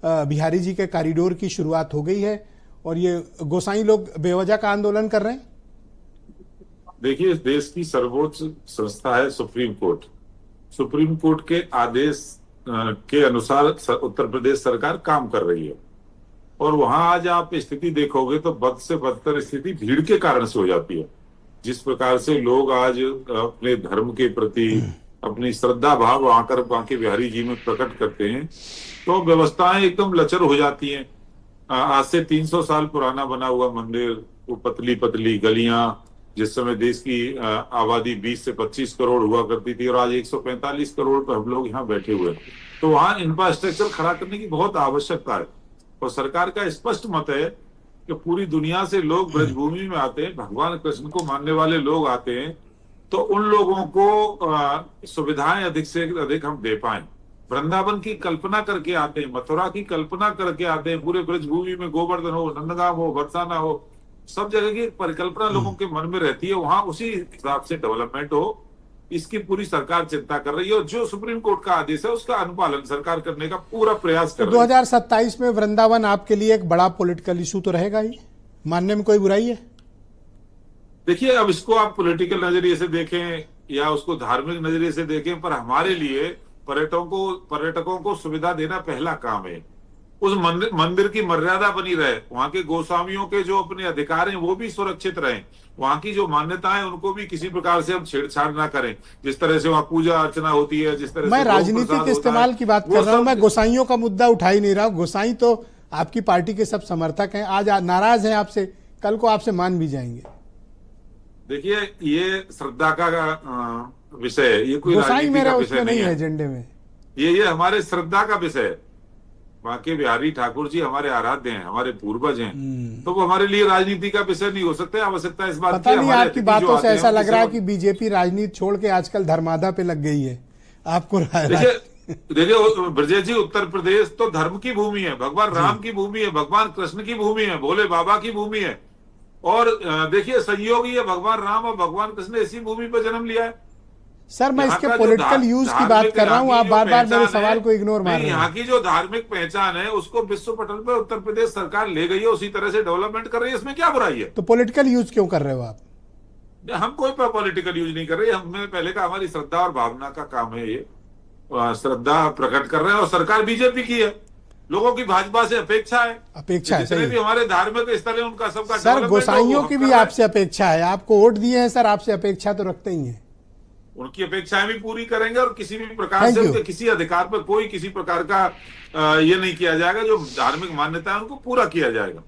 बिहारी जी के कॉरिडोर की शुरुआत हो गई है और ये गोसाई लोग बेवजह का आंदोलन कर रहे हैं। देखिए, इस देश की सर्वोच्च संस्था है सुप्रीम कोर्ट। सुप्रीम कोर्ट के आदेश के अनुसार उत्तर प्रदेश सरकार काम कर रही है और वहां आज आप स्थिति देखोगे तो बद से बदतर स्थिति भीड़ के कारण से हो जाती है। जिस प्रकार से लोग आज अपने धर्म के प्रति अपनी श्रद्धा भाव आकर बांके बिहारी जी में प्रकट करते हैं तो व्यवस्थाएं एकदम लचर हो जाती हैं। आज से 300 साल पुराना बना हुआ मंदिर, वो पतली पतली गलियां, जिस समय देश की आबादी 20 से 25 करोड़ हुआ करती थी और आज 145 करोड़ पर हम लोग यहाँ बैठे हुए हैं, तो वहां इंफ्रास्ट्रक्चर खड़ा करने की बहुत आवश्यकता है। और सरकार का स्पष्ट मत है कि पूरी दुनिया से लोग ब्रजभूमि में आते हैं, भगवान कृष्ण को मानने वाले लोग आते हैं, तो उन लोगों को सुविधाएं अधिक से अधिक हम दे पाए। वृंदावन की कल्पना करके आते हैं, मथुरा की कल्पना करके आते हैं, पूरे ब्रजभूमि में गोवर्धन हो, नंदगांव हो, बरसाना हो, सब जगह की परिकल्पना लोगों के मन में रहती है, वहां उसी हिसाब से डेवलपमेंट हो, इसकी पूरी सरकार चिंता कर रही है। और जो सुप्रीम कोर्ट का आदेश है उसका अनुपालन सरकार करने का पूरा प्रयास कर रही है। 2027 में वृंदावन आपके लिए एक बड़ा पॉलिटिकल इशू तो रहेगा ही, मानने में कोई बुराई है? देखिए, अब इसको आप पॉलिटिकल नजरिए से देखें या उसको धार्मिक नजरिए से देखें, पर हमारे लिए पर्यटकों को सुविधा देना पहला काम है। उस मंदिर की मर्यादा बनी रहे, वहां के गोस्वामियों के जो अपने अधिकार हैं वो भी सुरक्षित रहें, वहां की जो मान्यताएं उनको भी किसी प्रकार से हम छेड़छाड़ ना करें। जिस तरह से वहां पूजा अर्चना होती है, जिस तरह मैं राजनीतिक इस्तेमाल की बात कर रहा हूं, मैं गोसाइयों का मुद्दा उठा ही नहीं रहा हूं। गोसाई तो आपकी पार्टी के सब समर्थक हैं, आज नाराज हैं आपसे, कल को आपसे मान भी जाएंगे। देखिए, ये श्रद्धा का विषय है, ये कोई राजनीति का विषय नहीं है एजेंडे में। ये हमारे श्रद्धा का विषय है। बांके बिहारी ठाकुर जी हमारे आराध्य हैं, हमारे पूर्वज हैं, तो वो हमारे लिए राजनीति का विषय नहीं हो सकता। आवश्यकता इस बात पता नहीं, आपकी बातों से ऐसा लग रहा है कि बीजेपी राजनीति छोड़ के आजकल धर्मादा पे लग गई है आपको। देखिए ब्रजेश जी, उत्तर प्रदेश तो धर्म की भूमि है, भगवान राम की भूमि है, भगवान कृष्ण की भूमि है, भोले बाबा की भूमि है। और देखिए, संयोगी है, भगवान राम और भगवान कृष्ण ने इसी भूमि पर जन्म लिया है। सर, मैं इसके पॉलिटिकल यूज की बात कर रहा हूं, आप बार बार मेरे सवाल को इग्नोर मार रहे हैं। यहाँ की जो धार्मिक पहचान है उसको विश्व पटल पर उत्तर प्रदेश सरकार ले गई है, उसी तरह से डेवलपमेंट कर रही है, इसमें क्या बुराई है? तो पॉलिटिकल यूज क्यों कर रहे हो आप? हम कोई पॉलिटिकल यूज नहीं कर रहे, हमने पहले कहा हमारी श्रद्धा और भावना का काम है, ये श्रद्धा प्रकट कर रहे हैं। और सरकार बीजेपी की है, लोगों की भाजपा से अपेक्षा है, जितने भी हमारे धार्मिक स्थल है उनका सबका। सर, गोसाइयों की भी आपसे अपेक्षा है, आपको वोट दिए हैं सर, आपसे अपेक्षा तो रखते ही हैं। उनकी अपेक्षाएं भी पूरी करेंगे और किसी भी प्रकार से उनके किसी अधिकार पर कोई किसी प्रकार का ये नहीं किया जाएगा। जो धार्मिक मान्यता है उनको पूरा किया जाएगा।